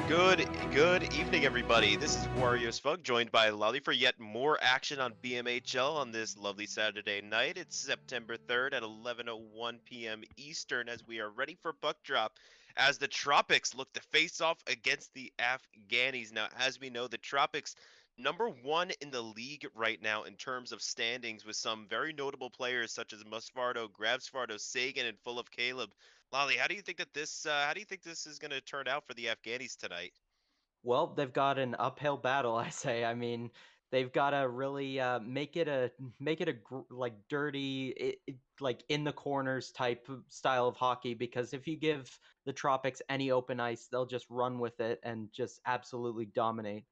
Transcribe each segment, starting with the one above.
Good evening, everybody. This is Warrior Spug, joined by Lolly for yet more action on B.M.H.L on this lovely Saturday night. It's September 3rd at 11:01 p.m. Eastern as we are ready for puck drop as the Tropics look to face off against the Afghanis. Now, as we know, the Tropics #1 in the league right now in terms of standings with some very notable players such as Musfardo, Grabsfardo, Sagan, and full of Caleb. Lolly, how do you think this is going to turn out for the Afghanis tonight? Well, they've got an uphill battle, I say. I mean, they've got to really like dirty, like in the corners type of style of hockey. Because if you give the Tropics any open ice, they'll just run with it and just absolutely dominate.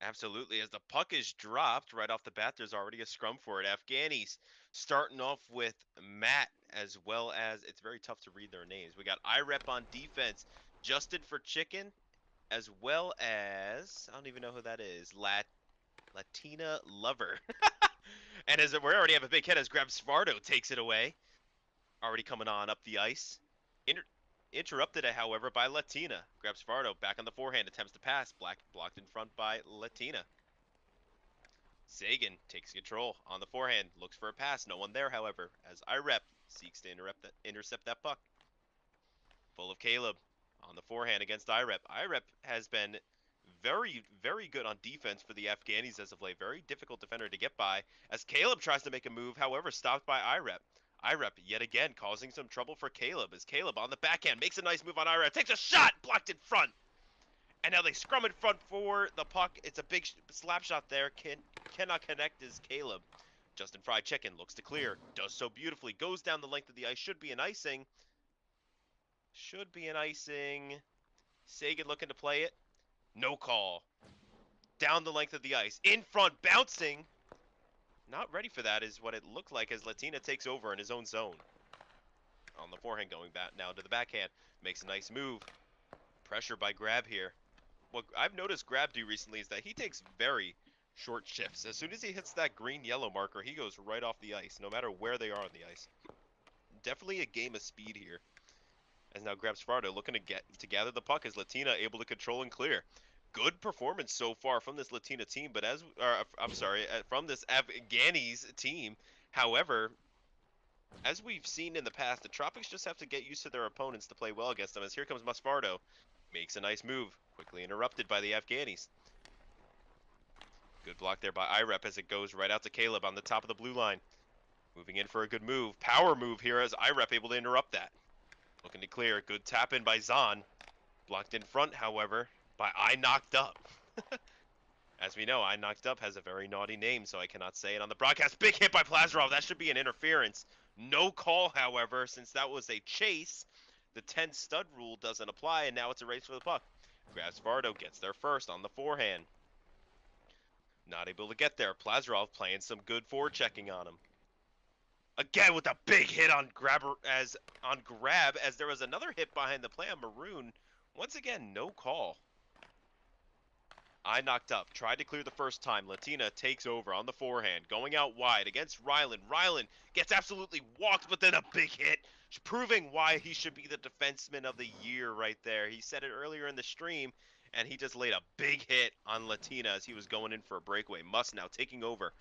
Absolutely. As the puck is dropped right off the bat, there's already a scrum for it. Afghanis starting off with Matt, as well as it's very tough to read their names. We got IREP on defense, Justin for Chicken, as well as I don't even know who that is. Latina Lover. And as we already have a big hit as Grab Svardo takes it away. Already coming on up the ice. Inter Interrupted, however, by Latina. Grabs Fardo back on the forehand, attempts to pass. Blocked in front by Latina. Sagan takes control on the forehand, looks for a pass. No one there, however, as IREP seeks to intercept that puck. Full of Caleb on the forehand against IREP. IREP has been very good on defense for the Afghanis as of late. Very difficult defender to get by as Caleb tries to make a move, however, stopped by IREP. IREP yet again causing some trouble for Caleb as Caleb on the backhand makes a nice move on IREP, takes a shot, blocked in front. And now they scrum in front for the puck. It's a big slap shot there. Cannot connect as Caleb. Justin Fried Chicken looks to clear. Does so beautifully. Goes down the length of the ice. Should be an icing. Should be an icing. Sagan looking to play it. No call. Down the length of the ice. In front. Bouncing. Not ready for that is what it looked like as Latina takes over in his own zone. On the forehand going back now to the backhand. Makes a nice move. Pressure by Grab here. What I've noticed Grab do recently is that he takes very short shifts. As soon as he hits that green-yellow marker, he goes right off the ice, no matter where they are on the ice. Definitely a game of speed here. As now Grab Sparta looking to gather the puck as Latina able to control and clear. Good performance so far from this Latina team, but I'm sorry, from this Afghanis team. However, as we've seen in the past, the Tropics just have to get used to their opponents to play well against them. As here comes Masfardo, makes a nice move, quickly interrupted by the Afghanis. Good block there by IREP as it goes right out to Caleb on the top of the blue line. Moving in for a good move. Power move here as IREP able to interrupt that. Looking to clear. Good tap in by Zahn. Blocked in front, however, by I Knocked Up. As we know, I Knocked Up has a very naughty name, so I cannot say it on the broadcast. Big hit by Plazarov. That should be an interference. No call, however, since that was a chase. The 10 stud rule doesn't apply, and now it's a race for the puck. Grasvardo gets there first on the forehand. Not able to get there. Plazarov playing some good forechecking on him. Again with a big hit on grab as there was another hit behind the play on Maroon. Once again, no call. I Knocked Up. Tried to clear the first time. Latina takes over on the forehand. Going out wide against Ryland. Ryland gets absolutely walked, but then a big hit. Proving why he should be the defenseman of the year right there. He said it earlier in the stream, and he just laid a big hit on Latina as he was going in for a breakaway. Must now taking over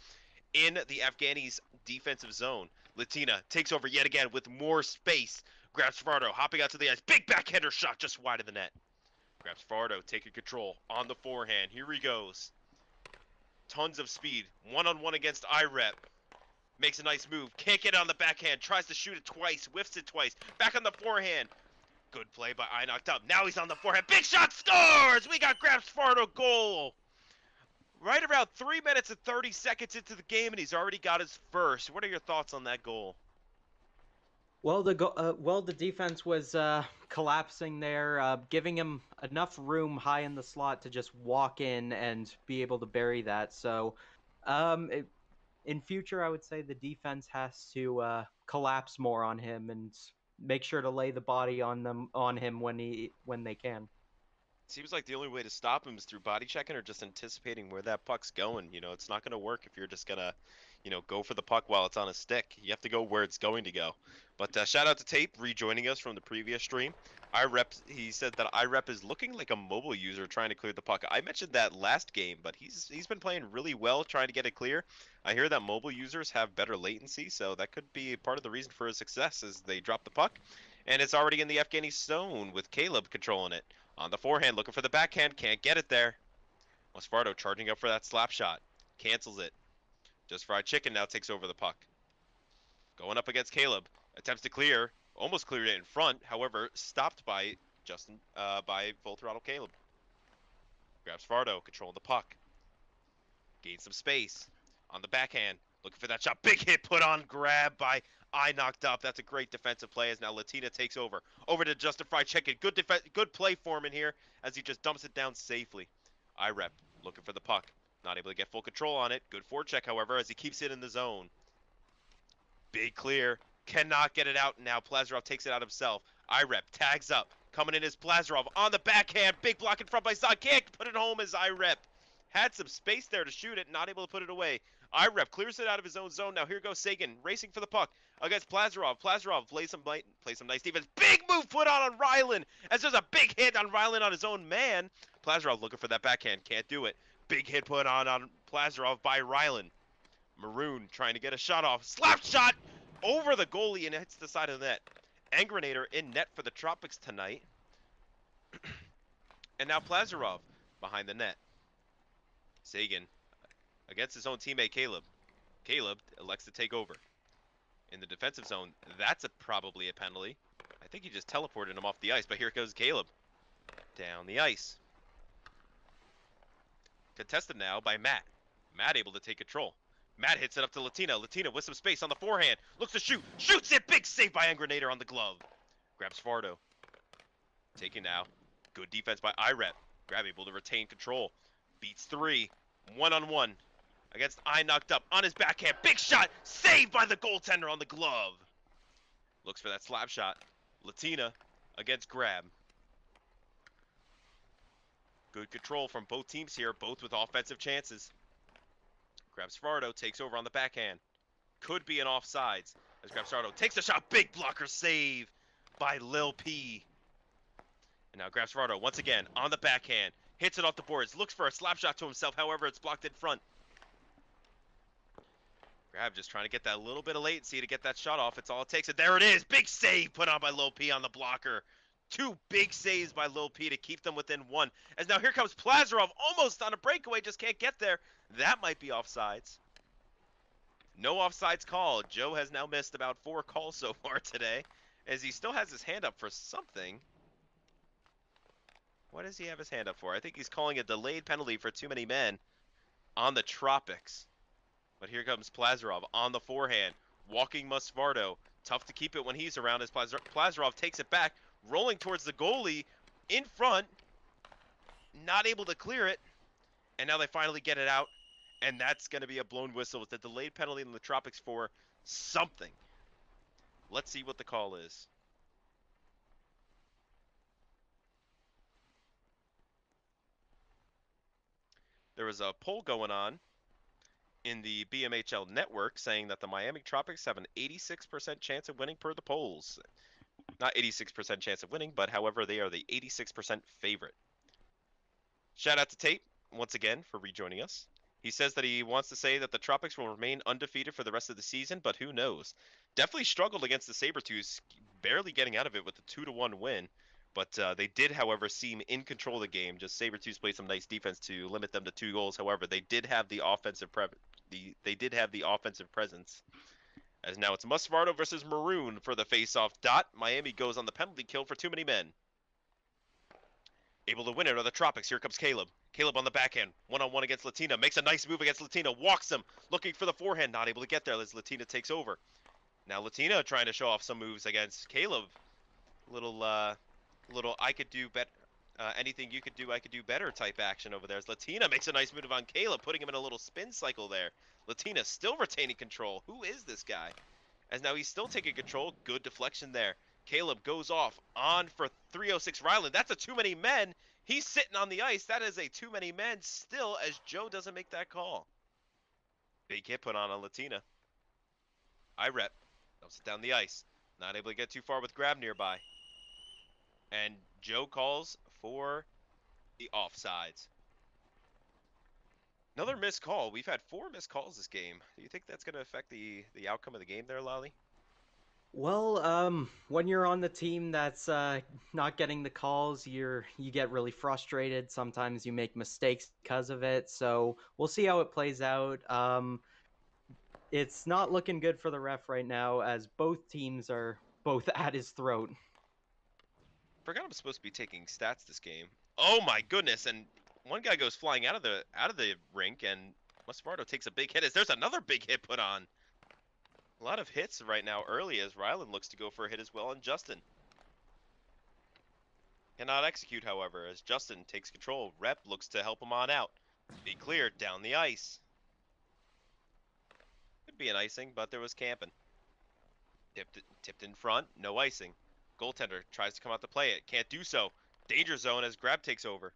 in the Afghanis defensive zone. Latina takes over yet again with more space. Grabs Fardo, hopping out to the ice. Big backhander shot just wide of the net. Grabs Fardo, taking control on the forehand. Here he goes. Tons of speed. One-on-one against IREP. Makes a nice move. Can't get it on the backhand. Tries to shoot it twice. Whiffs it twice. Back on the forehand. Good play by I Knocked Up. Now he's on the forehand. Big shot, scores! We got Grabs Fardo goal. Right around 3 minutes and 30 seconds into the game, and he's already got his first. What are your thoughts on that goal? Well, the defense was collapsing there, giving him enough room high in the slot to just walk in and be able to bury that. So, um, it, in future, I would say the defense has to collapse more on him and make sure to lay the body on him when they can. Seems like the only way to stop him is through body checking or just anticipating where that puck's going. You know, it's not going to work if you're just going to, go for the puck while it's on a stick. You have to go where it's going to go. But shout out to Tape rejoining us from the previous stream. He said that IREP is looking like a mobile user trying to clear the puck. I mentioned that last game, but he's been playing really well trying to get it clear. I hear that mobile users have better latency, so that could be part of the reason for his success as they drop the puck. And it's already in the Afghanis zone with Caleb controlling it. On the forehand, looking for the backhand, can't get it there. Mosfardo charging up for that slap shot. Cancels it. Just Fried Chicken now takes over the puck. Going up against Caleb. Attempts to clear. Almost cleared it in front. However, stopped by by Full Throttle Caleb. Grabs Fardo, controlling the puck. Gains some space. On the backhand. Looking for that shot. Big hit put on. Grab by I knocked up. That's a great defensive play as now Latina takes over. Over to Justin Fried Chicken. Good play for him in here as he just dumps it down safely. IREP looking for the puck. Not able to get full control on it. Good forecheck, however, as he keeps it in the zone. Big clear. Cannot get it out now. Plazarov takes it out himself. IREP tags up. Coming in is Plazarov on the backhand. Big block in front by Zod. Can't put it home as IREP. Had some space there to shoot it. Not able to put it away. IREP clears it out of his own zone. Now here goes Sagan racing for the puck against Plazarov. Plazarov plays some nice defense. Big move put on Rylan as there's a big hit on Rylan on his own man. Plazarov looking for that backhand. Can't do it. Big hit put on Plazarov by Rylan. Maroon trying to get a shot off. Slap shot over the goalie and hits the side of the net. Angranator in net for the Tropics tonight. And now Plazarov behind the net. Sagan against his own teammate Caleb. Caleb elects to take over. In the defensive zone, that's probably a penalty. I think he just teleported him off the ice, but here goes Caleb. Down the ice. Contested now by Matt. Matt able to take control. Matt hits it up to Latina. Latina with some space on the forehand. Looks to shoot. Shoots it. Big save by Angranator on the glove. Grabs Fardo. Taking now. Good defense by IREP. Grab able to retain control. Beats 3. 1-on-1. Against I knocked up. On his backhand. Big shot. Saved by the goaltender on the glove. Looks for that slap shot. Latina against Grab. Good control from both teams here. Both with offensive chances. Grabs Fardo, takes over on the backhand. Could be an offsides. As Grabs Fardo takes the shot. Big blocker save by Lil P. And now Grabs Fardo once again on the backhand. Hits it off the boards. Looks for a slap shot to himself. However, it's blocked in front. Grab just trying to get that little bit of latency to get that shot off. It's all it takes. And there it is. Big save put on by Lil P on the blocker. 2 big saves by Lil P to keep them within 1. As now here comes Plazarov almost on a breakaway. Just can't get there. That might be offsides. No offsides called. Joe has now missed about 4 calls so far today. As he still has his hand up for something. What does he have his hand up for? I think he's calling a delayed penalty for too many men on the Tropics. But here comes Plazarov on the forehand. Walking Musvardo. Tough to keep it when he's around as Plazarov takes it back. Rolling towards the goalie in front. Not able to clear it. And now they finally get it out. And that's going to be a blown whistle with the delayed penalty in the Tropics for something. Let's see what the call is. There was a poll going on in the B.M.H.L network saying that the Miami Tropics have an 86% chance of winning per the polls. Not 86% chance of winning, but however, they are the 86% favorite. Shout out to Tate, once again, for rejoining us. He says that he wants to say that the Tropics will remain undefeated for the rest of the season, but who knows? Definitely struggled against the Sabretooths, barely getting out of it with a 2-1 win. But they did, however, seem in control of the game. Just Sabretooths played some nice defense to limit them to 2 goals. However, they did have the offensive presence. As now it's Musvardo versus Maroon for the face-off dot. Miami goes on the penalty kill for too many men. Able to win it are the Tropics. Here comes Caleb. Caleb on the backhand. 1-on-1 against Latina. Makes a nice move against Latina. Walks him. Looking for the forehand. Not able to get there as Latina takes over. Now Latina trying to show off some moves against Caleb. Little I could do better. Anything you could do, I could do better type action over there. As Latina makes a nice move on Caleb, putting him in a little spin cycle there. Latina still retaining control. Who is this guy? As now he's still taking control. Good deflection there. Caleb goes off on for 306 Ryland. That's a too many men. He's sitting on the ice. That is a too many men still as Joe doesn't make that call. Big hit put on Latina. I rep. Dumps it down the ice. Not able to get too far with grab nearby. And Joe calls for the offsides. Another missed call. We've had 4 missed calls this game. Do you think that's going to affect the outcome of the game there, Lally? Well, when you're on the team that's not getting the calls, you get really frustrated. Sometimes you make mistakes because of it. So we'll see how it plays out. It's not looking good for the ref right now, as both teams are both at his throat. Forgot I'm supposed to be taking stats this game. Oh my goodness! And one guy goes flying out of the rink, and Muspardo takes a big hit. As there's another big hit put on. A lot of hits right now early as Ryland looks to go for a hit as well, and Justin cannot execute, however, as Justin takes control. Rep looks to help him on out. Be clear down the ice. Could be an icing, but there was camping. Tipped in front, no icing. Goaltender tries to come out to play it, can't do so. Danger zone as grab takes over.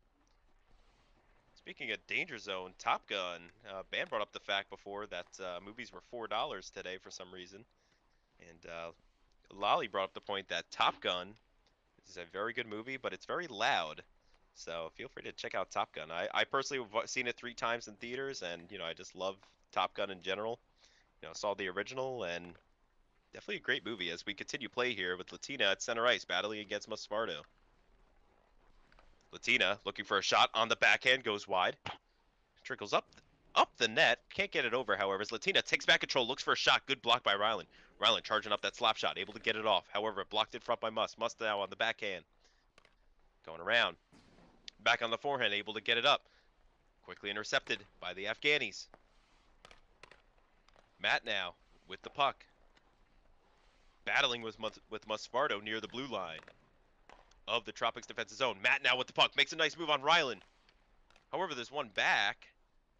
Speaking of danger zone, Top Gun. Ben brought up the fact before that movies were $4 today for some reason, and Lolly brought up the point that Top Gun is a very good movie, but it's very loud. So feel free to check out Top Gun. I personally have seen it 3 times in theaters, and I just love Top Gun in general. Saw the original, and definitely a great movie as we continue play here with Latina at center ice battling against Muspardo. Latina looking for a shot on the backhand, goes wide. Trickles up the net. Can't get it over, however, as Latina takes back control, looks for a shot. Good block by Ryland. Ryland charging up that slap shot, able to get it off. However, blocked in front by Must. Must now on the backhand. Going around. Back on the forehand, able to get it up. Quickly intercepted by the Afghanis. Matt now with the puck. Battling with Muspardo near the blue line of the Tropics defensive zone. Matt now with the puck. Makes a nice move on Ryland. However, there's one back.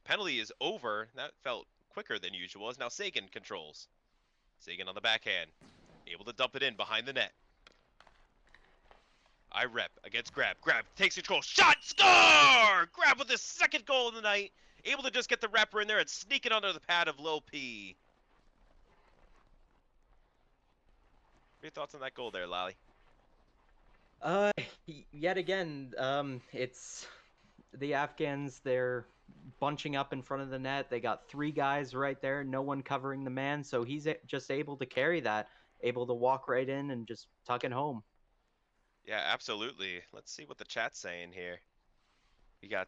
Penalty is over. That felt quicker than usual as now Sagan controls. Sagan on the backhand. Able to dump it in behind the net. I rep against Grab. Grab takes control. Shot! Score! Grab with his 2nd goal of the night. Able to just get the wrapper in there and sneak it under the pad of Lil P. What are your thoughts on that goal there, Lally? Uh, Yet again, it's the Afghans. They're bunching up in front of the net. They got 3 guys right there, no one covering the man, so he's just able to carry that, able to walk right in and just tuck it home. Yeah, absolutely. Let's see what the chat's saying here. We got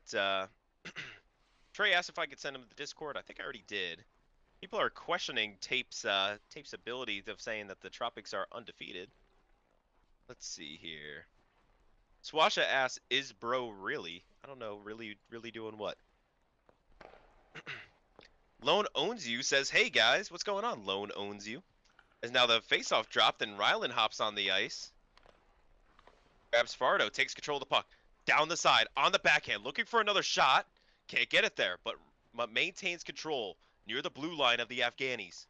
Trey asked if I could send him the Discord. I think I already did. People are questioning Tape's ability of saying that the Tropics are undefeated. Let's see here. Swasha asks, "Is bro really?" I don't know, really doing what? Lone Owns You says, "Hey guys, what's going on?" Lone Owns You. As now the faceoff dropped and Ryland hops on the ice. Grabs Fardo, takes control of the puck. Down the side, on the backhand, looking for another shot. Can't get it there, but maintains control near the blue line of the Afghanis.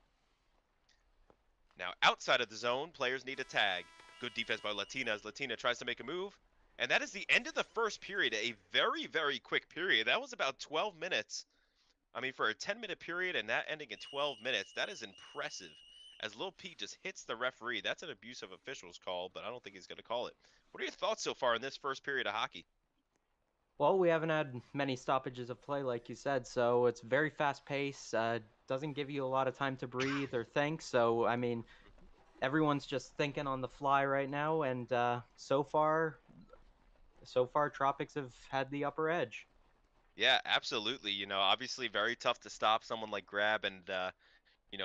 Now outside of the zone, players need a tag. Good defense by Latina as Latina tries to make a move. And that is the end of the first period, a very, very quick period. That was about 12 minutes. I mean, for a 10-minute period and that ending in 12 minutes, that is impressive. As Lil Pete just hits the referee, that's an abuse of officials call, but I don't think he's going to call it. What are your thoughts so far in this first period of hockey? Well, we haven't had many stoppages of play, like you said, so it's very fast paced. Doesn't give you a lot of time to breathe or think. So, I mean, everyone's just thinking on the fly right now, and so far, Tropics have had the upper edge. Yeah, absolutely. Obviously very tough to stop someone like Grab and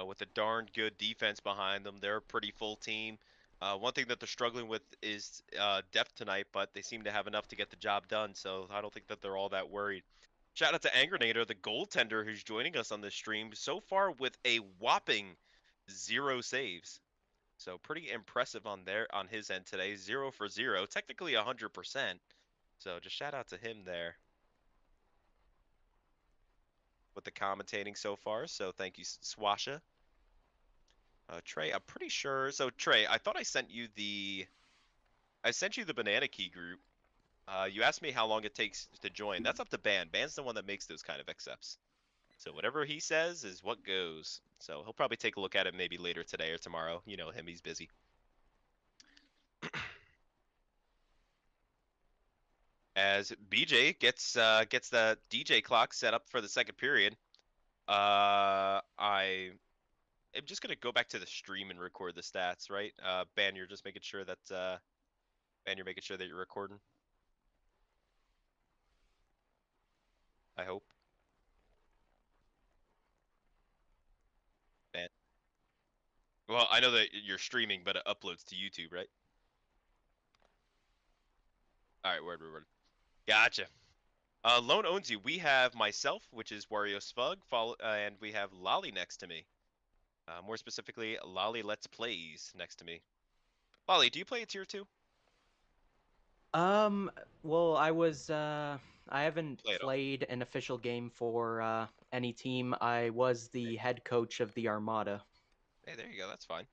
with a darn good defense behind them. They're a pretty full team. One thing that they're struggling with is depth tonight, but they seem to have enough to get the job done, so I don't think that they're all that worried. Shout out to Angernator, the goaltender who's joining us on this stream so far with a whopping 0 saves. So pretty impressive on his end today. 0 for 0, technically 100%. So just shout out to him there with the commentating so far. So thank you, Swasha. Trey, I'm pretty sure. So Trey, I thought I sent you the banana key group. You asked me how long it takes to join. That's up to Ban. Ban's the one that makes those kind of accepts. So whatever he says is what goes. So he'll probably take a look at it maybe later today or tomorrow. You know him, he's busy. As BJ gets the DJ clock set up for the second period. I am just gonna go back to the stream and record the stats, right? Ban, you're just making sure that Ban, you're making sure that you're recording. I hope. Ban. Well, I know that you're streaming, but it uploads to YouTube, right? All right, word. Gotcha. Lone owns you. We have myself, which is Wario Spug, and we have Lolly next to me. More specifically, Lolly Let's Plays next to me. Lolly, do you play a tier 2? Well, I haven't Play it all. played an official game for any team. I was the head coach of the Armada. Hey, there you go. That's fine.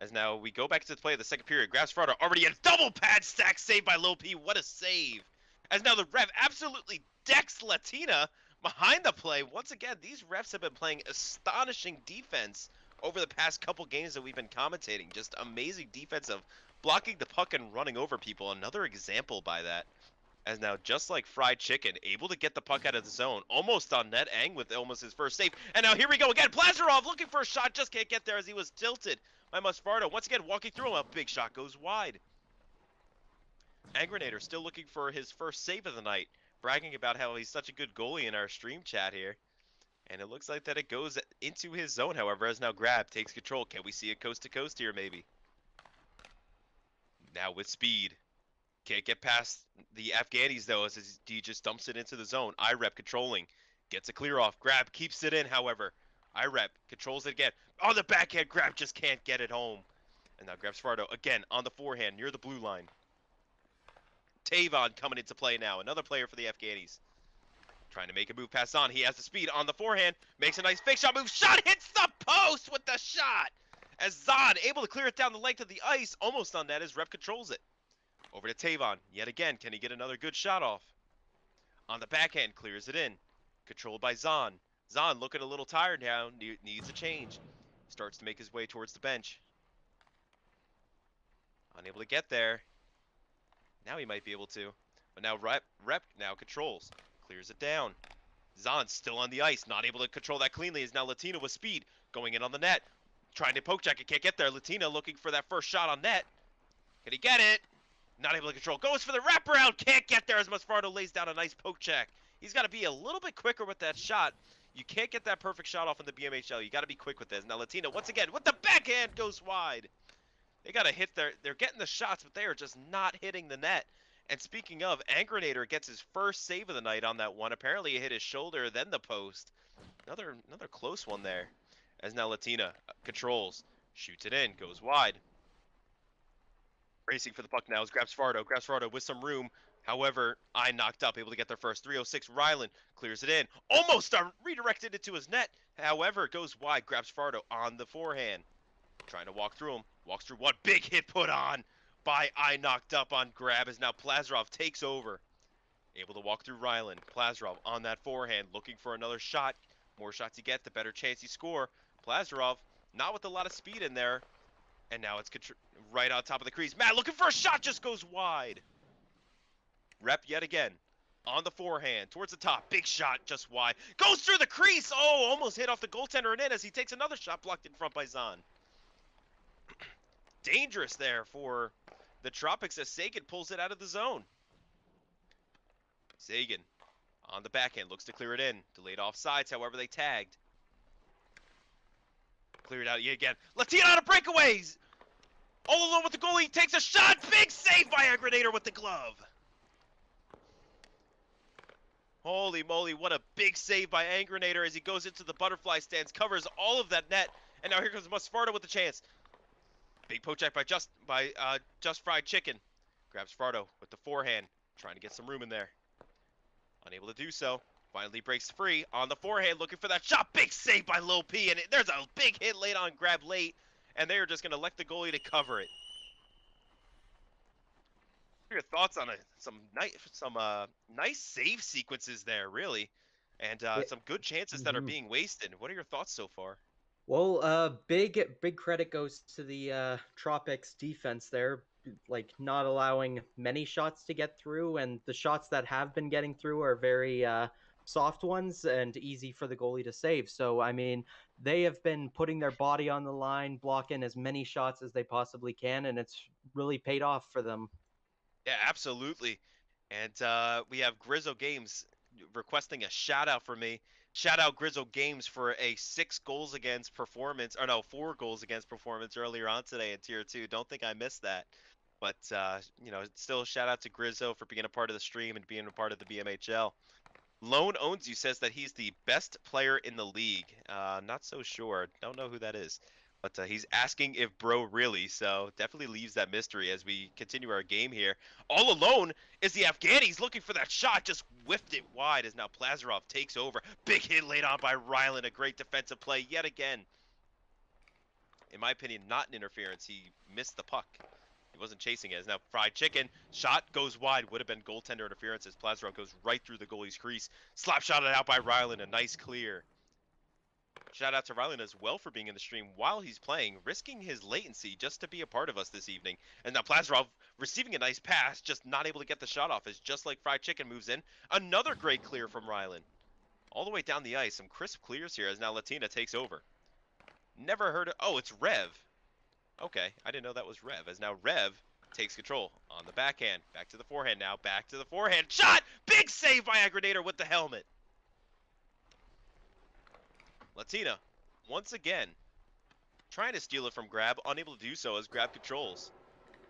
As now we go back to the play of the second period. Grabs Frauda already a double pad stack saved by Lil P. What a save. As now the ref absolutely decks Latina behind the play. Once again, these refs have been playing astonishing defense over the past couple games that we've been commentating. Just amazing defense of blocking the puck and running over people. Another example by that. As now, just like Fried Chicken, able to get the puck out of the zone, almost on net, Ang with almost his first save. And now here we go again. Plazarov looking for a shot, just can't get there as he was tilted by Musfardo. Once again, walking through him, a big shot goes wide. Angranator still looking for his first save of the night, bragging about how he's such a good goalie in our stream chat here. And it looks like that it goes into his zone, however, as now Grab takes control. Can we see a coast-to-coast here, maybe? Now with speed. Can't get past the Afghanis, though, as he just dumps it into the zone. IREP controlling. Gets a clear off. Grab keeps it in, however. IREP controls it again. On the backhand, Grab just can't get it home. And now grabs Fardo again on the forehand near the blue line. Tavon coming into play now. Another player for the Afghanis. Trying to make a move past on. He has the speed on the forehand. Makes a nice fake shot move. Shot hits the post with the shot. As Zod able to clear it down the length of the ice. Almost on net as Rep controls it. Over to Tavon. Yet again, can he get another good shot off? On the backhand, clears it in. Controlled by Zahn. Zahn looking a little tired now. Needs a change. Starts to make his way towards the bench. Unable to get there. Now he might be able to. But now Rep now controls. Clears it down. Zahn's still on the ice. Not able to control that cleanly. Is now Latina with speed. Going in on the net. Trying to poke check it. Can't get there. Latina looking for that first shot on net. Can he get it? Not able to control. Goes for the wraparound. Can't get there as Musfardo lays down a nice poke check. He's got to be a little bit quicker with that shot. You can't get that perfect shot off in the B.M.H.L. You got to be quick with this. Now Latina once again with the backhand goes wide. They got to hit they're getting the shots, but they are just not hitting the net. And speaking of, Angranator gets his first save of the night on that one. Apparently he hit his shoulder, then the post. Another close one there. As now Latina controls. Shoots it in. Goes wide. Racing for the puck now is Grabs Fardo with some room. However, I knocked up, able to get their first. 306, Rylan clears it in. Almost redirected it to his net. However, goes wide. Grabs Fardo on the forehand. Trying to walk through him. Walks through one. Big hit put on by I knocked up on Grab as now Plazarov takes over. Able to walk through Rylan. Plazarov on that forehand. Looking for another shot. More shots you get, the better chance you score. Plazarov, not with a lot of speed in there. And now it's right on top of the crease. Matt looking for a shot, just goes wide. Rep yet again. On the forehand, towards the top. Big shot, just wide. Goes through the crease. Oh, almost hit off the goaltender and in as he takes another shot blocked in front by Zahn. Dangerous there for the Tropics as Sagan pulls it out of the zone. Sagan on the backhand, looks to clear it in. Delayed offsides, however, they tagged. Cleared out yet again. Latina on a breakaways! All alone with the goalie, takes a shot! Big save by Angranator with the glove! Holy moly, what a big save by Angranator as he goes into the butterfly stance, covers all of that net, and now here comes Musfardo with the chance. Big poke check by Just Fried Chicken. Grabs Fardo with the forehand, trying to get some room in there. Unable to do so. Finally breaks free on the forehand, looking for that shot. Big save by Lil P, and there's a big hit late on Grab late, and they are just going to elect the goalie to cover it. What are your thoughts on some nice save sequences there, really? and Yeah. some good chances that are Mhm. being wasted. What are your thoughts so far? Well, big credit goes to the Tropics defense there, like not allowing many shots to get through, and the shots that have been getting through are very soft ones and easy for the goalie to save. So, I mean, they have been putting their body on the line, blocking as many shots as they possibly can, and it's really paid off for them. Yeah, absolutely. And we have Grizzo Games requesting a shout out for me. Shout out Grizzo Games for a 6 goals against performance, or no, 4 goals against performance earlier on today in Tier 2. Don't think I missed that. But, still shout out to Grizzo for being a part of the stream and being a part of the B.M.H.L. Lone Owns You says that he's the best player in the league. Not so sure. Don't know who that is. But he's asking if bro really, so definitely leaves that mystery as we continue our game here. All alone is the Afghanis looking for that shot, just whiffed it wide as now Plazarov takes over. Big hit laid on by Rylan, a great defensive play yet again. In my opinion, not an interference. He missed the puck. He wasn't chasing it. As now Fried Chicken. Shot goes wide. Would have been goaltender interference as Plazarov goes right through the goalie's crease. Slap shot it out by Rylan. A nice clear. Shout out to Rylan as well for being in the stream while he's playing, risking his latency just to be a part of us this evening. And now Plazarov receiving a nice pass, just not able to get the shot off as just like Fried Chicken moves in. Another great clear from Rylan. All the way down the ice. Some crisp clears here as now Latina takes over. Never heard of... Oh, it's Rev. Okay, I didn't know that was Rev, as now Rev takes control on the backhand. Back to the forehand now, back to the forehand. Shot! Big save by Aggregator with the helmet. Latina, once again, trying to steal it from Grab, unable to do so as Grab controls.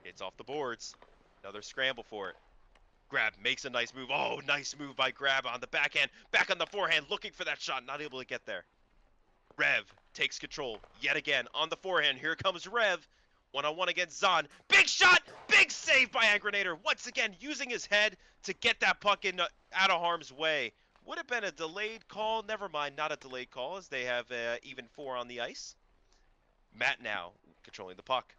Hits off the boards. Another scramble for it. Grab makes a nice move. Oh, nice move by Grab on the backhand. Back on the forehand, looking for that shot, not able to get there. Rev takes control yet again on the forehand. Here comes Rev. One-on-one against Zahn. Big shot! Big save by Aggregator. Once again, using his head to get that puck in out of harm's way. Would have been a delayed call. Never mind, not a delayed call as they have even 4 on the ice. Matt now controlling the puck.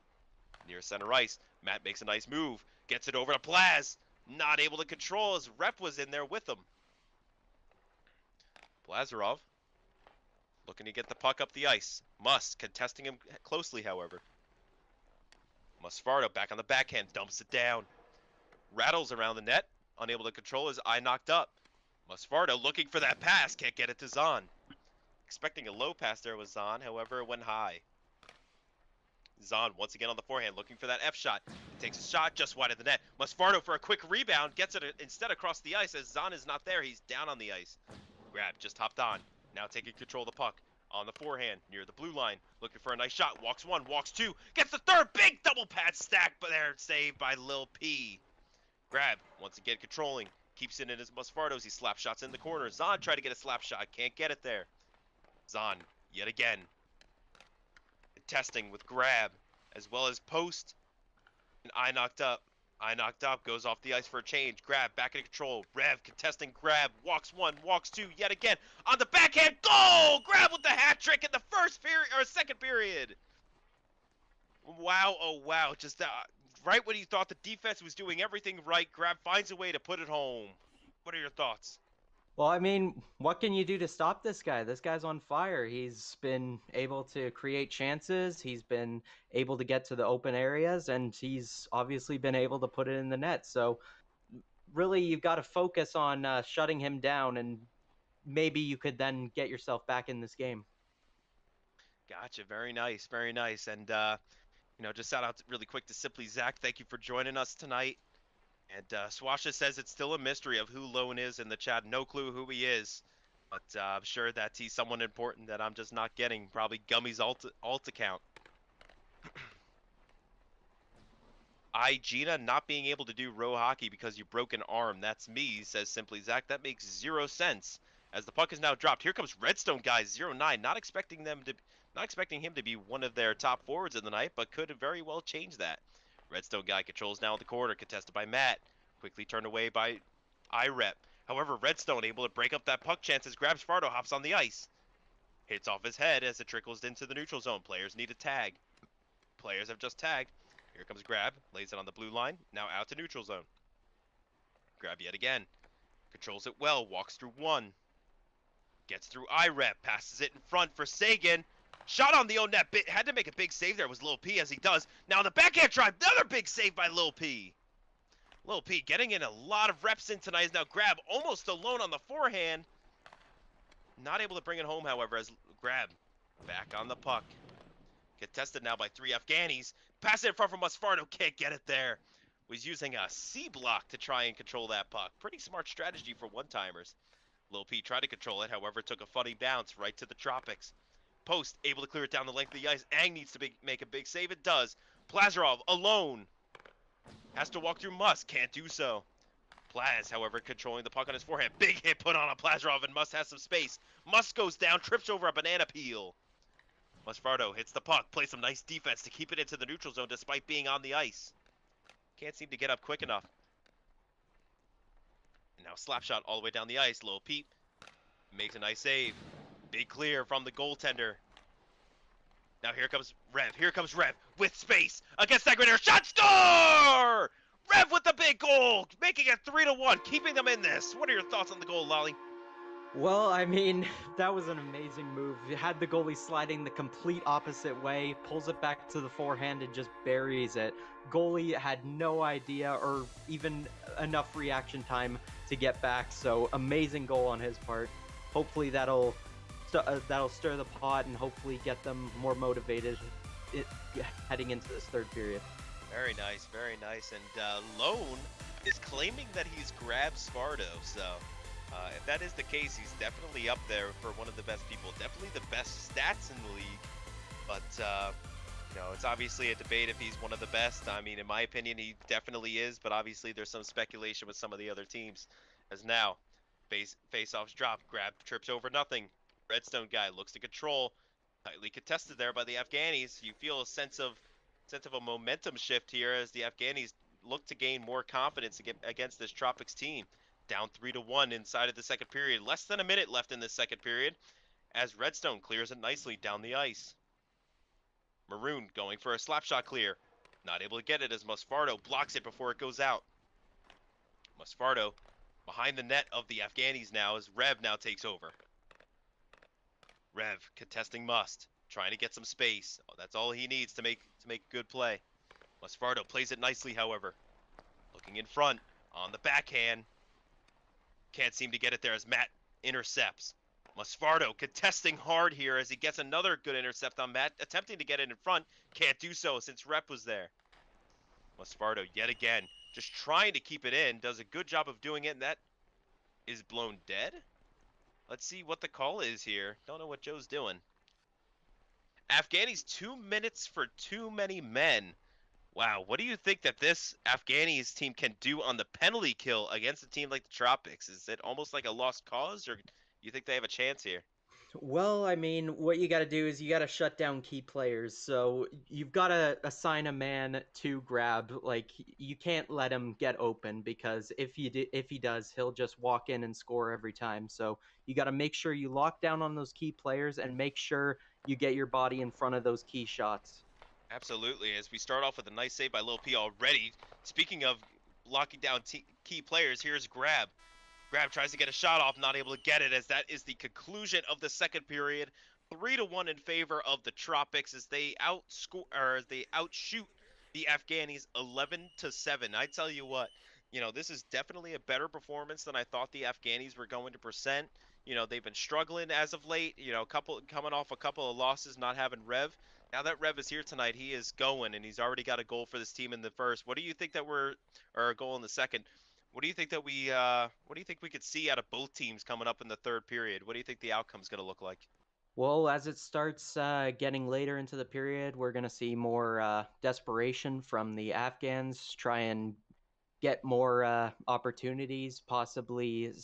Near center ice. Matt makes a nice move. Gets it over to Plaz. Not able to control as Rep was in there with him. Blazarov looking to get the puck up the ice. Must contesting him closely, however. Musfardo back on the backhand, dumps it down. Rattles around the net, unable to control his eye knocked up. Musfardo looking for that pass, can't get it to Zahn. Expecting a low pass there with Zahn, however it went high. Zahn once again on the forehand, looking for that F shot. Takes a shot just wide of the net. Musfardo for a quick rebound, gets it instead across the ice as Zahn is not there, he's down on the ice. Grab just hopped on, now taking control of the puck. On the forehand, near the blue line, looking for a nice shot. Walks one, walks two, gets the third. Big double pad stack, but there saved by Lil P. Grab, once again controlling. Keeps it in his Musfardos. He slap shots in the corner. Zahn tried to get a slap shot. Can't get it there. Zahn, yet again. Testing with Grab, as well as post. And eye knocked up. Eye knocked up, goes off the ice for a change. Grab, back in control. Rev contesting Grab. Walks one, walks two, yet again. On the backhand, goal! Grab with the hat trick in the first period, or second period. Wow, oh wow. Just right when you thought the defense was doing everything right, Grab finds a way to put it home. What are your thoughts? Well, I mean, what can you do to stop this guy? This guy's on fire. He's been able to create chances. He's been able to get to the open areas, and he's obviously been able to put it in the net. So, really, you've got to focus on shutting him down, and maybe you could then get yourself back in this game. Gotcha. Very nice. Very nice. And, just shout out really quick to Simply Zach. Thank you for joining us tonight. And Swasha says it's still a mystery of who Lone is in the chat. No clue who he is. But I'm sure that he's someone important that I'm just not getting. Probably Gummy's alt account. Gina not being able to do row hockey because you broke an arm. That's me, says Simply Zach. That makes 0 sense. As the puck is now dropped, here comes Redstone guys 09. Not expecting him to be one of their top forwards of the night, but could very well change that. Redstone guy controls now in the corner, contested by Matt. Quickly turned away by IREP. However, Redstone able to break up that puck chance as Grabs Fardo hops on the ice. Hits off his head as it trickles into the neutral zone. Players need a tag. Players have just tagged. Here comes Grab, lays it on the blue line, now out to neutral zone. Grab yet again. Controls it well, walks through one. Gets through IREP, passes it in front for Sagan. Shot on the own net, had to make a big save there was Lil P as he does. Now the backhand drive, another big save by Lil P. Lil P getting in a lot of reps in tonight is now Grab almost alone on the forehand. Not able to bring it home, however, as Grab back on the puck. Contested now by 3 Afghanis. Pass it in front from Musfardo, can't get it there. Was using a C block to try and control that puck. Pretty smart strategy for one-timers. Lil P tried to control it, however, took a funny bounce right to the Tropics. Post, able to clear it down the length of the ice. Ang needs to make a big save, it does. Plazarov, alone. Has to walk through Musk, can't do so. Plaz, however, controlling the puck on his forehand. Big hit put on Plazarov, and Musk has some space. Musk goes down, trips over a banana peel. Musfardo hits the puck, plays some nice defense to keep it into the neutral zone despite being on the ice. Can't seem to get up quick enough. And now slap shot all the way down the ice. Lil Pete makes a nice save. Big clear from the goaltender. Now here comes Rev. Here comes Rev with space against that grenadier. Shot, score! Rev with the big goal, making it 3-1, keeping them in this. What are your thoughts on the goal, Lolly? Well, I mean, that was an amazing move. It had the goalie sliding the complete opposite way, pulls it back to the forehand and just buries it. Goalie had no idea or even enough reaction time to get back, so amazing goal on his part. Hopefully that'll stir the pot and hopefully get them more motivated heading into this third period. Very nice, very nice. And Lone is claiming that he's grabbed Sparto, so if that is the case, he's definitely up there for one of the best people. Definitely the best stats in the league. But, it's obviously a debate if he's one of the best. I mean, in my opinion, he definitely is. But obviously, there's some speculation with some of the other teams. As now, face-offs drop. Grab trips over nothing. Redstone guy looks to control. Tightly contested there by the Afghanis. You feel a sense of a momentum shift here as the Afghanis look to gain more confidence against this Tropics team. Down 3-1 inside of the second period. Less than a minute left in the second period as Redstone clears it nicely down the ice. Maroon going for a slap shot clear. Not able to get it as Musfardo blocks it before it goes out. Musfardo behind the net of the Afghanis now as Rev now takes over. Rev contesting Must, trying to get some space. Oh, that's all he needs to make good play. Musfardo plays it nicely, however. Looking in front on the backhand. Can't seem to get it there as Matt intercepts. Musfardo contesting hard here as he gets another good intercept on Matt, attempting to get it in front. Can't do so since Rep was there. Musfardo yet again, just trying to keep it in. Does a good job of doing it, and that is blown dead. Let's see what the call is here. Don't know what Joe's doing. Afghanis 2 minutes for too many men. Wow, what do you think that this Afghanis team can do on the penalty kill against a team like the Tropics? Is it almost like a lost cause, or you think they have a chance here? Well, I mean, what you got to do is you got to shut down key players. So you've got to assign a man to grab. Like you can't let him get open because if he does, he'll just walk in and score every time. So you got to make sure you lock down on those key players and make sure you get your body in front of those key shots. Absolutely. As we start off with a nice save by Lil P already. Speaking of locking down key players, here's Grab. Grab tries to get a shot off, not able to get it, as that is the conclusion of the second period. 3-1 in favor of the Tropics as they outshoot the Afghanis 11-7. I tell you what, this is definitely a better performance than I thought the Afghanis were going to present. They've been struggling as of late. Coming off a couple of losses, not having Rev. Now that Rev is here tonight, he is going, and he's already got a goal for this team in the first. What do you think that or a goal in the second? What do you think that what do you think we could see out of both teams coming up in the third period? What do you think the outcome's going to look like? Well, as it starts getting later into the period, we're going to see more desperation from the Afghans, try and get more opportunities, possibly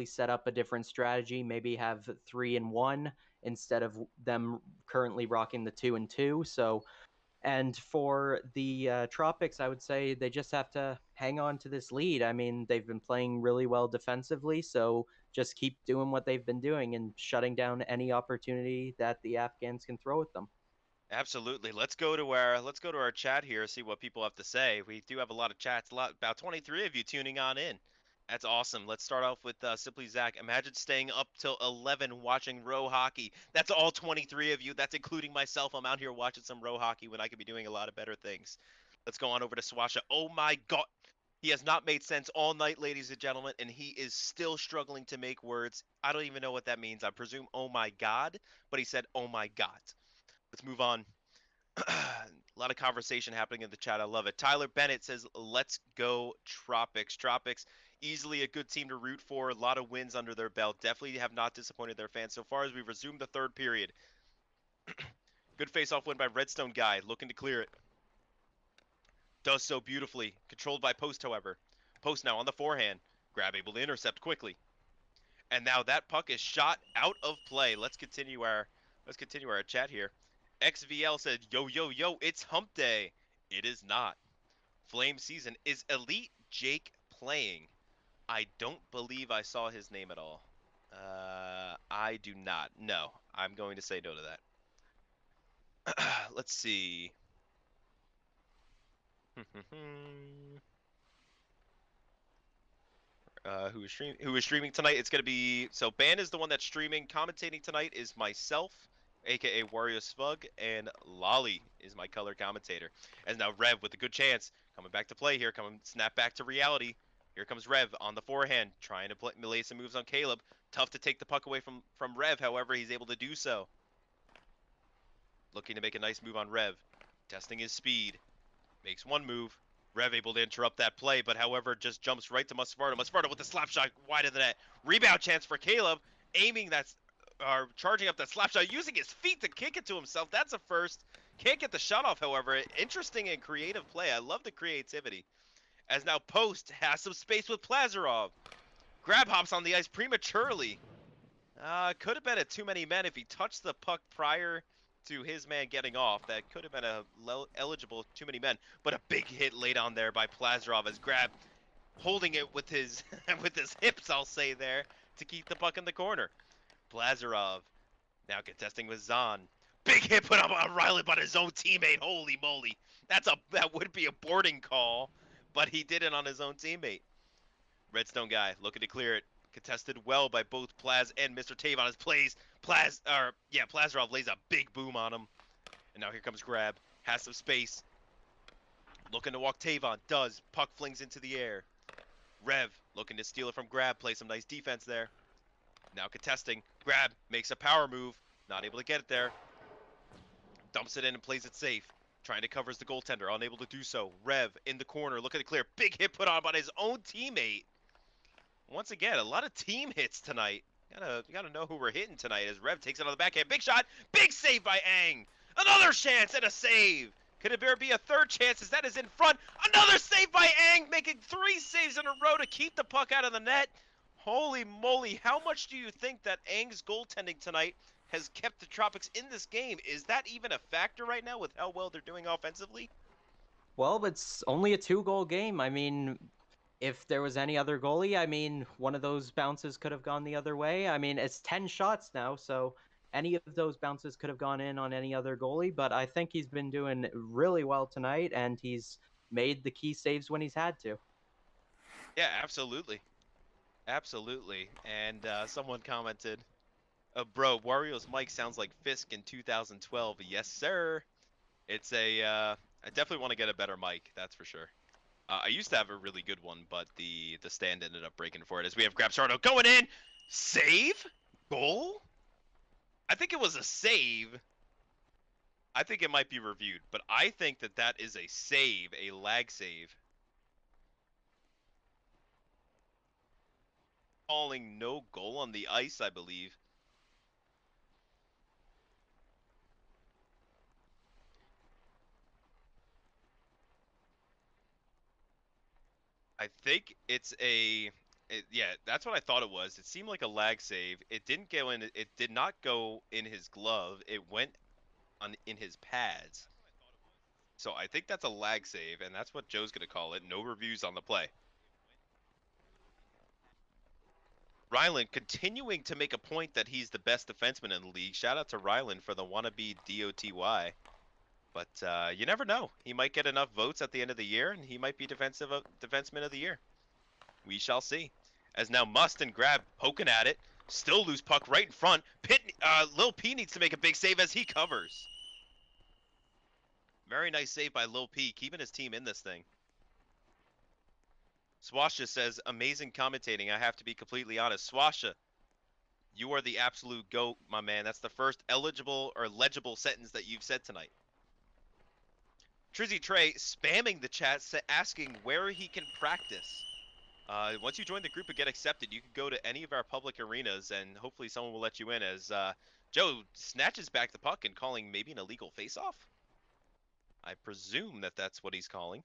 set up a different strategy, maybe have 3-1 instead of them currently rocking the 2-2. So, and for the Tropics, I would say they just have to hang on to this lead. I mean, they've been playing really well defensively, so just keep doing what they've been doing and shutting down any opportunity that the Afghans can throw at them. Absolutely. Let's go to our chat here, see what people have to say. We do have a lot of chats, about 23 of you tuning on in. That's awesome. Let's start off with Simply Zach. Imagine staying up till 11 watching row hockey. That's all 23 of you. That's including myself. I'm out here watching some row hockey when I could be doing a lot of better things. Let's go on over to Swasha. Oh my god. He has not made sense all night, ladies and gentlemen, and he is still struggling to make words. I don't even know what that means. I presume, oh my god, but he said, oh my god. Let's move on. A lot of conversation happening in the chat. I love it. Tyler Bennett says, let's go Tropics. Tropics, easily a good team to root for. A lot of wins under their belt. Definitely have not disappointed their fans so far as we resume the third period. Good face-off win by Redstone Guy, looking to clear it. Does so beautifully. Controlled by Post, however. Post now on the forehand. Grab able to intercept quickly. And now that puck is shot out of play. Let's continue our chat here. XVL said, yo, yo, yo, it's hump day. It is not. Flame season. Is Elite Jake playing? I don't believe I saw his name at all. I do not. No, I'm going to say no to that. Let's see. Who is streaming tonight? It's gonna be Ban is the one that's streaming. Commentating tonight is myself, aka Wario Smug, and Lolly is my color commentator. And now Rev with a good chance coming back to play here, coming snap back to reality. Here comes Rev on the forehand, trying to lay some moves on Caleb. Tough to take the puck away from Rev. However, he's able to do so. Looking to make a nice move on Rev, testing his speed. Makes one move. Rev able to interrupt that play, but however, just jumps right to Musfardo. Musfardo with the slap shot wide of the net. Rebound chance for Caleb, aiming charging up that slap shot, using his feet to kick it to himself. That's a first. Can't get the shot off, however. Interesting and creative play. I love the creativity. As now Post has some space with Plazarov. Grab hops on the ice prematurely. Could have been a too many men if he touched the puck prior to his man getting off. That could have been a eligible too many men, but a big hit laid on there by Plazarov as Grab holding it with his with his hips, I'll say there, to keep the puck in the corner. Plazarov now contesting with Zahn. Big hit put up on Riley by his own teammate. Holy moly. That would be a boarding call, but he did it on his own teammate. Redstone Guy looking to clear it. Contested well by both Plaz and Mr. Tavon as Plazarov lays a big boom on him. And now here comes Grab. Has some space. Looking to walk Tavon. Does. Puck flings into the air. Rev looking to steal it from Grab. Play some nice defense there. Now contesting. Grab makes a power move. Not able to get it there. Dumps it in and plays it safe. Trying to cover the goaltender. Unable to do so. Rev in the corner. Looking to clear. Big hit put on by his own teammate. Once again, a lot of team hits tonight. Gotta know who we're hitting tonight as Rev takes it on the backhand. Big shot. Big save by Ang. Another chance and a save. Could it be a third chance as that is in front? Another save by Ang, making 3 saves in a row to keep the puck out of the net. Holy moly, how much do you think that Ang's goaltending tonight has kept the Tropics in this game? Is that even a factor right now with how well they're doing offensively? Well, it's only a 2-goal game. I mean, if there was any other goalie, I mean, one of those bounces could have gone the other way. I mean, it's 10 shots now, so any of those bounces could have gone in on any other goalie, but I think he's been doing really well tonight, and he's made the key saves when he's had to. Yeah, absolutely. Absolutely. And someone commented, bro, Wario's mic sounds like Fisk in 2012. Yes, sir. It's I definitely want to get a better mic, that's for sure. I used to have a really good one, but the stand ended up breaking for it. As we have Grabshardo going in, save, goal. I think it was a save. I think it might be reviewed, but I think that is a save, a lag save. Calling no goal on the ice, I believe. I think it's yeah, that's what I thought it was. It seemed like a lag save. It didn't go in. It did not go in his glove. It went in his pads. So I think that's a lag save, and that's what Joe's gonna call it. No reviews on the play. Ryland continuing to make a point that he's the best defenseman in the league. Shout out to Ryland for the wannabe DOTY. But you never know. He might get enough votes at the end of the year, and he might be defenseman of the year. We shall see. As now Must and Grab poking at it. Still loose puck right in front. Lil P needs to make a big save as he covers. Very nice save by Lil P, keeping his team in this thing. Swasha says, amazing commentating. I have to be completely honest. Swasha, you are the absolute GOAT, my man. That's the first eligible or legible sentence that you've said tonight. Trizzy Trey spamming the chat, asking where he can practice. Once you join the group and get accepted, you can go to any of our public arenas, and hopefully someone will let you in as Joe snatches back the puck and calling maybe an illegal face-off. I presume that that's what he's calling.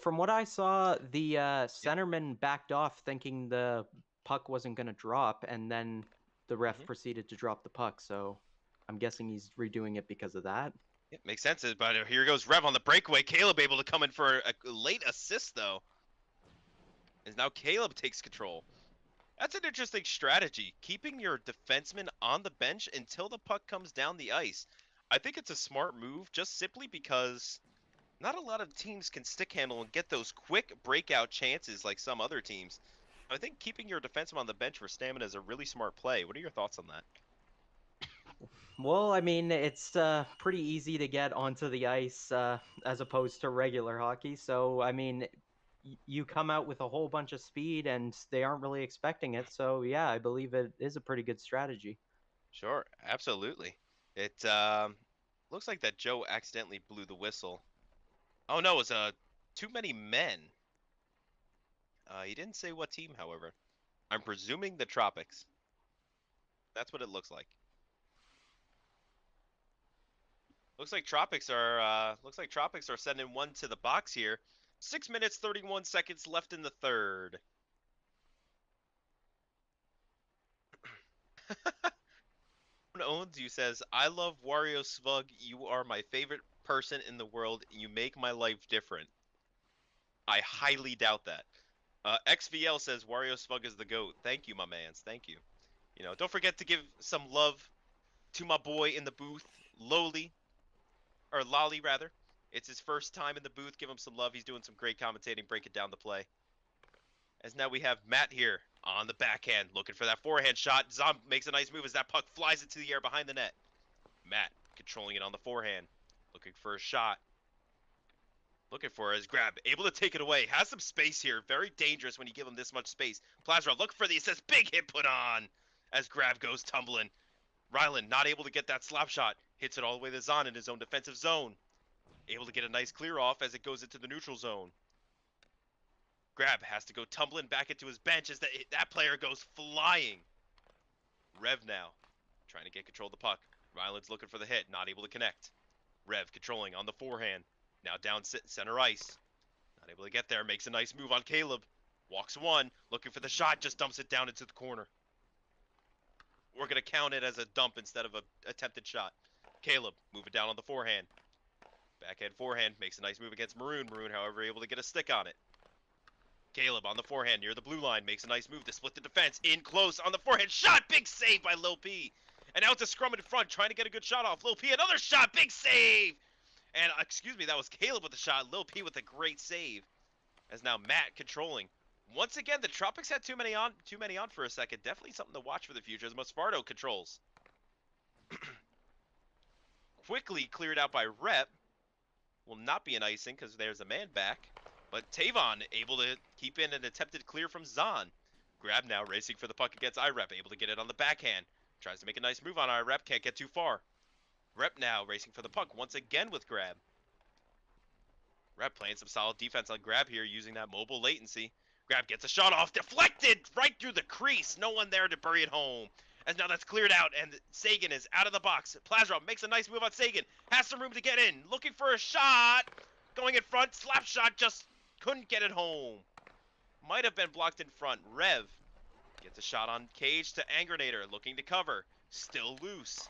From what I saw, the centerman backed off thinking the puck wasn't going to drop, and then the ref proceeded to drop the puck, so I'm guessing he's redoing it because of that. It makes sense, but here goes Rev on the breakaway. Caleb able to come in for a late assist, though. As now Caleb takes control. That's an interesting strategy, keeping your defenseman on the bench until the puck comes down the ice. I think it's a smart move just simply because not a lot of teams can stick handle and get those quick breakout chances like some other teams. I think keeping your defenseman on the bench for stamina is a really smart play. What are your thoughts on that? Well, I mean, it's pretty easy to get onto the ice as opposed to regular hockey. So, I mean, you come out with a whole bunch of speed and they aren't really expecting it. So, yeah, I believe it is a pretty good strategy. Sure, absolutely. It looks like that Joe accidentally blew the whistle. Oh no, it was too many men. He didn't say what team, however. I'm presuming the Tropics. That's what it looks like. Looks like Tropics are sending one to the box here. 6 minutes 31 seconds left in the third. Owns you says, I love Wario Svug. You are my favorite person in the world. You make my life different. I highly doubt that. XVL says Wario Svug is the GOAT. Thank you, my mans. Thank you. You know, don't forget to give some love to my boy in the booth, Lolly. Or Lolly, rather. It's his first time in the booth. Give him some love. He's doing some great commentating, breaking down the play. As now we have Matt here on the backhand, looking for that forehand shot. Zom makes a nice move as that puck flies into the air behind the net. Matt controlling it on the forehand, looking for a shot. Looking for his grab, able to take it away. Has some space here. Very dangerous when you give him this much space. Plazra looking for the assist. Big hit put on as grab goes tumbling. Ryland not able to get that slap shot. Hits it all the way to Zahn in his own defensive zone. Able to get a nice clear off as it goes into the neutral zone. Grab has to go tumbling back into his bench as that player goes flying. Rev now trying to get control of the puck. Ryland's looking for the hit, not able to connect. Rev controlling on the forehand. Now down center ice. Not able to get there. Makes a nice move on Caleb. Walks one. Looking for the shot. Just dumps it down into the corner. We're going to count it as a dump instead of an attempted shot. Caleb, move it down on the forehand. Backhand forehand. Makes a nice move against Maroon. Maroon, however, able to get a stick on it. Caleb on the forehand near the blue line. Makes a nice move to split the defense. In close on the forehand. Shot. Big save by Lil P. And now it's a scrum in front. Trying to get a good shot off. Lil P, another shot. Big save. And, excuse me, that was Caleb with the shot. Lil P with a great save. As now Matt controlling. Once again, the Tropics had too many on for a second. Definitely something to watch for the future as Mosfardo controls. Quickly cleared out by Rep. Will not be an icing because there's a man back. But Tavon able to keep in an attempted clear from Zahn. Grab now, racing for the puck against IREP. Able to get it on the backhand. Tries to make a nice move on IREP. Can't get too far. Rep now racing for the puck once again with Grab. Rep playing some solid defense on Grab here using that mobile latency. Grab gets a shot off, deflected right through the crease. No one there to bury it home. As now that's cleared out and Sagan is out of the box. Plazra makes a nice move on Sagan. Has some room to get in. Looking for a shot. Going in front. Slap shot just couldn't get it home. Might have been blocked in front. Rev gets a shot on Cage to Angranator. Looking to cover. Still loose.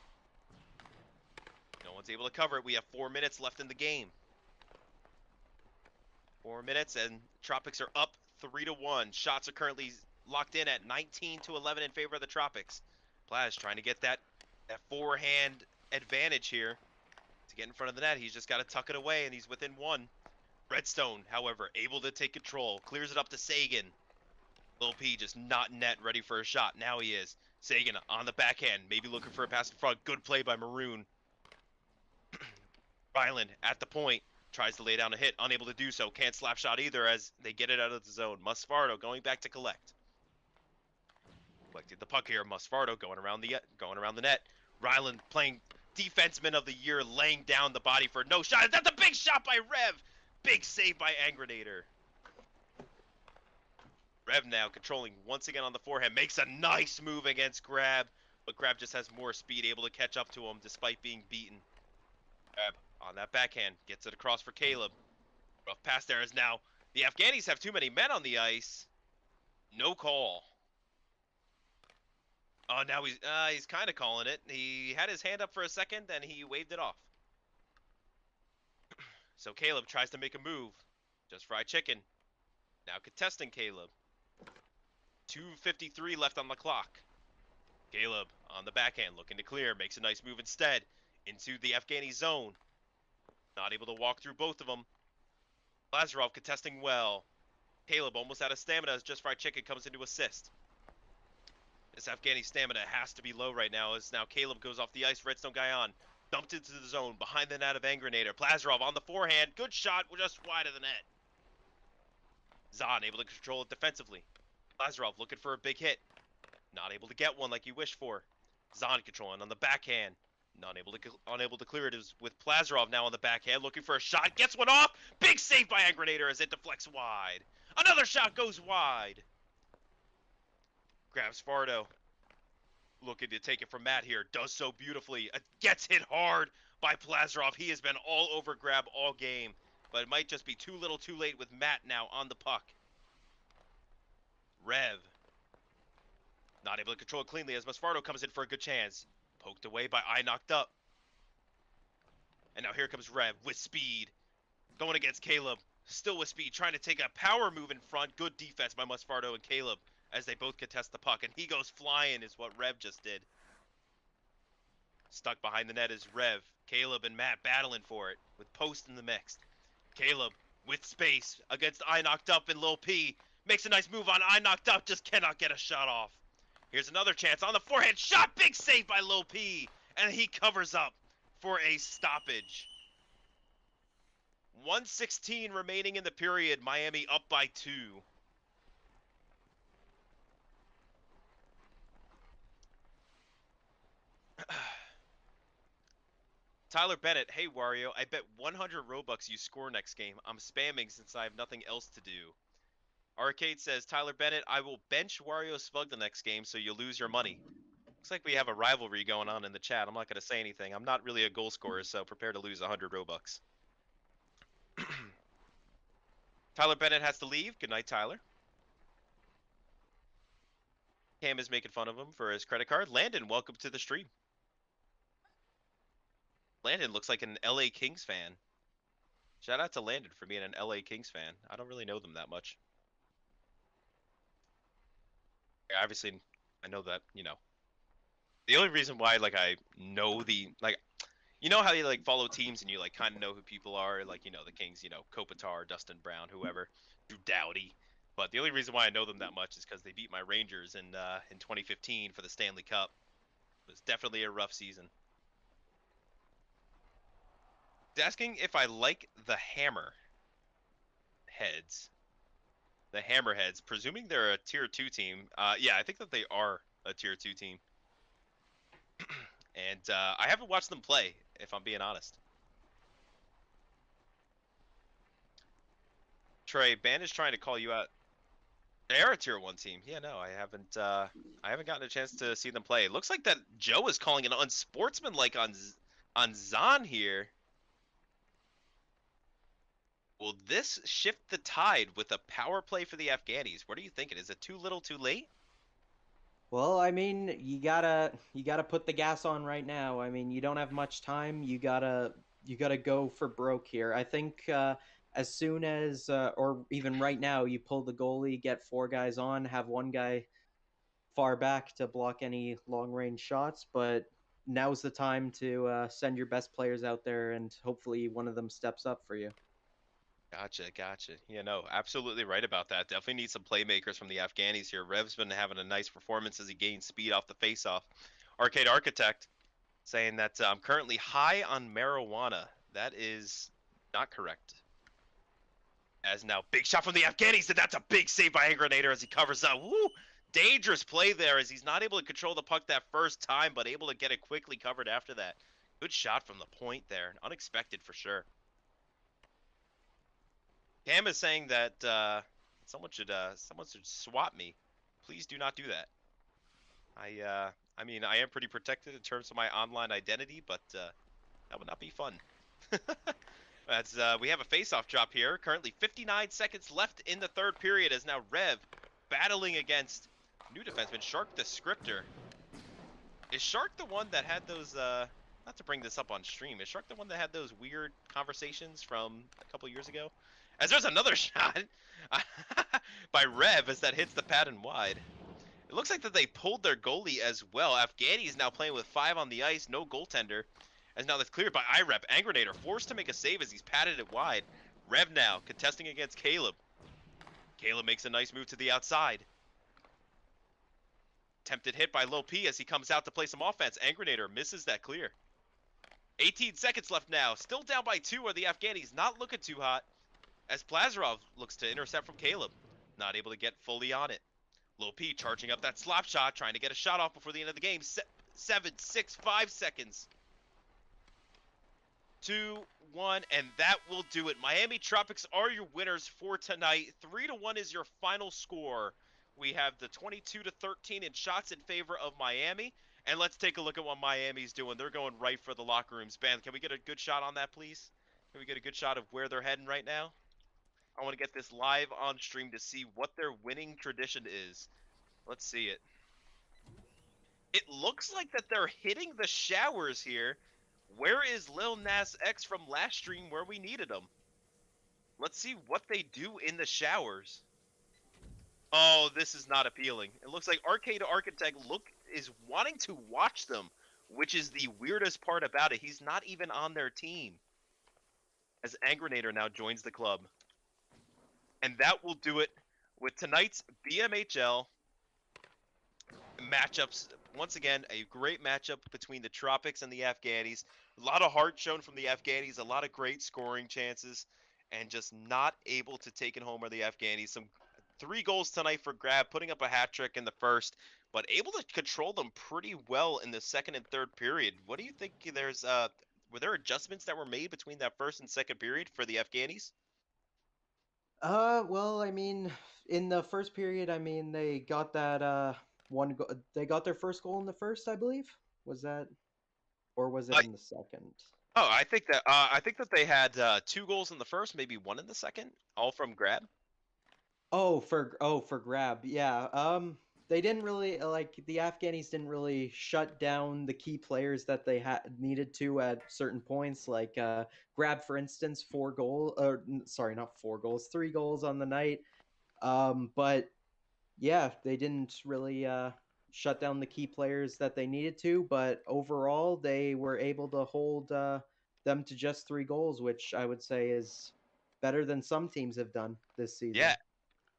No one's able to cover it. We have 4 minutes left in the game. 4 minutes, and Tropics are up 3-1. Shots are currently locked in at 19-11 in favor of the Tropics. Plaz trying to get that forehand advantage here to get in front of the net. He's just got to tuck it away, and he's within one. Redstone, however, able to take control, clears it up to Sagan. Lil P just not net, ready for a shot. Now he is. Sagan on the backhand, maybe looking for a pass in front. Good play by Maroon. Ryland at the point, tries to lay down a hit, unable to do so. Can't slap shot either as they get it out of the zone. Musfardo going back to collect. Collected the puck here. Musfardo going around the net. Ryland playing defenseman of the year, laying down the body for no shot. That's a big shot by Rev. Big save by Angranator. Rev now controlling once again on the forehand. Makes a nice move against Grab, but Grab just has more speed, able to catch up to him despite being beaten. Grab on that backhand, gets it across for Caleb. Rough pass there as now the Afghanis have too many men on the ice. No call. Oh, now he's kind of calling it. He had his hand up for a second, then he waved it off. So Caleb tries to make a move. Just fried chicken. Now contesting Caleb. 2:53 left on the clock. Caleb on the backhand, looking to clear. Makes a nice move instead into the Afghani zone. Not able to walk through both of them. Lazarov contesting well. Caleb almost out of stamina as Just Fried Chicken comes into assist. This Afghani stamina has to be low right now as now Caleb goes off the ice. Redstone guy on. Dumped into the zone behind the net of Angranator. Plazarov on the forehand. Good shot, just wide of the net. Zahn able to control it defensively. Plazarov looking for a big hit. Not able to get one like you wished for. Zahn controlling on the backhand. Unable to clear it is with Plazarov now on the backhand. Looking for a shot. Gets one off. Big save by Angranator as it deflects wide. Another shot goes wide. Grabs Fardo. Looking to take it from Matt here. Does so beautifully. Gets hit hard by Plazarov. He has been all over Grab all game. But it might just be too little too late with Matt now on the puck. Rev. Not able to control it cleanly as Musfardo comes in for a good chance. Poked away by I Knocked Up. And now here comes Rev with speed. Going against Caleb. Still with speed. Trying to take a power move in front. Good defense by Musfardo and Caleb as they both contest the puck. And he goes flying is what Rev just did. Stuck behind the net is Rev. Caleb and Matt battling for it with Post in the mix. Caleb with space against I Knocked Up and Lil P. Makes a nice move on I Knocked Up. Just cannot get a shot off. Here's another chance on the forehand shot. Big save by Lil P. And he covers up for a stoppage. 1:16 remaining in the period. Miami up by 2. Tyler Bennett, hey Wario, I bet 100 Robux you score next game. I'm spamming since I have nothing else to do. Arcade says, Tyler Bennett, I will bench Wario Spug the next game so you lose your money. Looks like we have a rivalry going on in the chat. I'm not going to say anything. I'm not really a goal scorer, so prepare to lose 100 Robux. Tyler Bennett has to leave. Good night, Tyler. Cam is making fun of him for his credit card. Landon, welcome to the stream. Landon looks like an LA Kings fan. Shout out to Landon for being an LA Kings fan. I don't really know them that much. Obviously, I know that, you know. The only reason why, like, I know the, like, you know how you, like, follow teams and you, like, kind of know who people are? Like, you know, the Kings, you know, Kopitar, Dustin Brown, whoever, Drew Doughty. But the only reason why I know them that much is because they beat my Rangers in 2015 for the Stanley Cup. It was definitely a rough season. He's asking if I like the Hammer Heads. The Hammerheads, presuming they're a Tier 2 team. Yeah, I think that they are a Tier 2 team. And I haven't watched them play, if I'm being honest. Trey, Ban is trying to call you out. They are a Tier 1 team. Yeah, no, I haven't gotten a chance to see them play. It looks like that Joe is calling it unsportsmanlike on Zahn here. Will this shift the tide with a power play for the Afghanis? What are you thinking? Is it too little too late? Well, I mean, you gotta put the gas on right now. I mean, you don't have much time. You gotta go for broke here. I think as soon as or even right now, you pull the goalie, get 4 guys on, have 1 guy far back to block any long range shots. But now's the time to send your best players out there, and hopefully one of them steps up for you. Gotcha. Yeah, no, absolutely right about that. Definitely need some playmakers from the Afghanis here. Rev's been having a nice performance as he gains speed off the face-off. Arcade Architect saying that I'm currently high on marijuana. That is not correct. As now, big shot from the Afghanis, and that's a big save by Angrenator as he covers up. Woo! Dangerous play there as he's not able to control the puck that first time, but able to get it quickly covered after that. Good shot from the point there. Unexpected for sure. Cam is saying that someone should swap me. Please do not do that. I mean, I am pretty protected in terms of my online identity, but that would not be fun. As we have a face-off drop here. Currently 59 seconds left in the third period as now Rev battling against new defenseman Shark the Scripter. Is Shark the one that had those, not to bring this up on stream, is Shark the one that had those weird conversations from a couple years ago? As there's another shot by Rev as that hits the pad and wide. It looks like that they pulled their goalie as well. Afghani is now playing with 5 on the ice, no goaltender. As now that's cleared by IREP. Angrenator forced to make a save as he's patted it wide. Rev now contesting against Caleb. Caleb makes a nice move to the outside. Tempted hit by Low P as he comes out to play some offense. Angrenator misses that clear. 18 seconds left now. Still down by 2 are the Afghanis. Not looking too hot. As Plazarov looks to intercept from Caleb. Not able to get fully on it. Low P charging up that slap shot, trying to get a shot off before the end of the game. 7, 6, 5 seconds. 2, 1, and that will do it. Miami Tropics are your winners for tonight. 3-1 is your final score. We have the 22-13 in shots in favor of Miami. And let's take a look at what Miami's doing. They're going right for the locker rooms. Ben, can we get a good shot on that, please? Can we get a good shot of where they're heading right now? I want to get this live on stream to see what their winning tradition is. Let's see it. It looks like that they're hitting the showers here. Where is Lil Nas X from last stream where we needed him? Let's see what they do in the showers. Oh, this is not appealing. It looks like Arcade Architect is wanting to watch them, which is the weirdest part about it. He's not even on their team. As Angrenator now joins the club. And that will do it with tonight's B.M.H.L. matchups. Once again, a great matchup between the Tropics and the Afghanis. A lot of heart shown from the Afghanis, a lot of great scoring chances, and just not able to take it home are the Afghanis. Some 3 goals tonight for Grab, putting up a hat trick in the first, but able to control them pretty well in the second and third period. What do you think? Were there adjustments that were made between that first and second period for the Afghanis? Well, I mean, in the first period, I mean, they got that they got their first goal in the first, I believe. Was that, or was it in the second? Oh, I think that they had 2 goals in the first, maybe 1 in the second, all from Grab. For grab, yeah. They didn't really like the Afghanis didn't really shut down the key players that they had needed to at certain points. Like grab, for instance, 3 goals on the night. But yeah, they didn't really shut down the key players that they needed to. But overall, they were able to hold them to just 3 goals, which I would say is better than some teams have done this season. Yeah,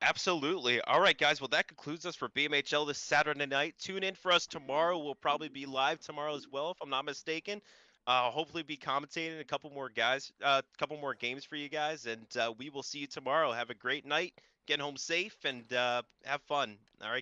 absolutely. All right, guys. Well, that concludes us for B.M.H.L this Saturday night. Tune in for us tomorrow. We'll probably be live tomorrow as well, if I'm not mistaken. Hopefully, be commentating a couple more couple more games for you guys, and we will see you tomorrow. Have a great night. Get home safe and have fun. All right.